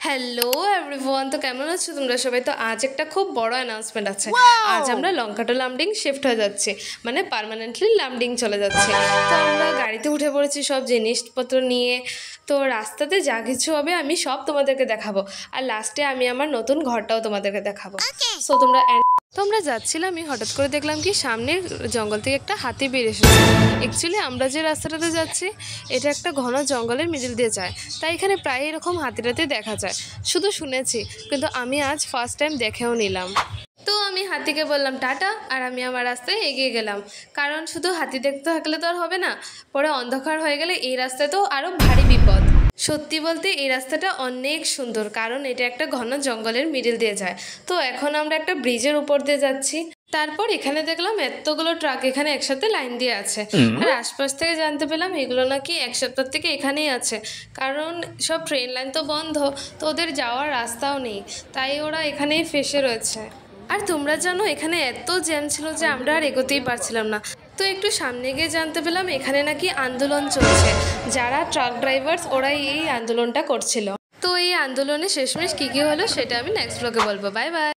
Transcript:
Hello everyone, তো কেমন আছো তোমরা সবাই? তো আজ একটা খুব বড় অ্যানাউন্সমেন্ট আছে। আজ আমরা লঙ্কা টু লামডিং শিফট হয়ে যাচ্ছি, মানে পার্মানেন্টলি লামডিং চলে যাচ্ছে। তো আমরা গাড়িতে উঠে পড়েছি সব জিনিসপত্র নিয়ে। তো রাস্তাতে যা কিছু হবে আমি সব তোমাদেরকে দেখাবো, আর লাস্টে আমি আমার নতুন ঘরটাও তোমাদেরকে দেখাবো। সো তো আমরা যাচ্ছিলাম, আমি হঠাৎ করে দেখলাম কি সামনের জঙ্গল থেকে একটা হাতি বের এসেছে। অ্যাকচুয়ালি আমরা যে রাস্তাটাতে যাচ্ছি এটা একটা ঘন জঙ্গলের মিডিল দিয়ে যায়, তাই এখানে প্রায় এরকম হাতিটাতে দেখা যায়। শুধু শুনেছি, কিন্তু আমি আজ ফার্স্ট টাইম দেখেও নিলাম। তো আমি হাতিকে বললাম টাটা, আর আমি আমার রাস্তায় এগিয়ে গেলাম। কারণ শুধু হাতি দেখতে থাকলে তো আর হবে না, পরে অন্ধকার হয়ে গেলে এই রাস্তায় তো আরও ভারী বিপদ। সত্যি বলতে এই রাস্তাটা অনেক সুন্দর, কারণ এটা একটা ঘন জঙ্গলের মিডিল দিয়ে যায়। তো এখন আমরা একটা ব্রিজের উপর দিয়ে যাচ্ছি। তারপর এখানে দেখলাম এতগুলো ট্রাক এখানে একসাথে লাইন দিয়ে আছে, আর আশপাশ থেকে জানতে পেলাম এগুলো নাকি এক সপ্তাহ থেকে এখানেই আছে। কারণ সব ট্রেন লাইন তো বন্ধ, তো ওদের যাওয়ার রাস্তাও নেই, তাই ওরা এখানেই ফেসে রয়েছে। আর তোমরা জানো এখানে এত জ্যাম ছিল যে আমরা আর এগোতেই পারছিলাম না। তো একটু সামনে গিয়ে জানতে পেলাম এখানে নাকি আন্দোলন চলছে, যারা ট্রাক ড্রাইভার্স ওরাই এই আন্দোলনটা করছিল। তো এই আন্দোলনে শেষমেশ কী কী হলো সেটা আমি নেক্সট ব্লগে বলবো। Bye bye.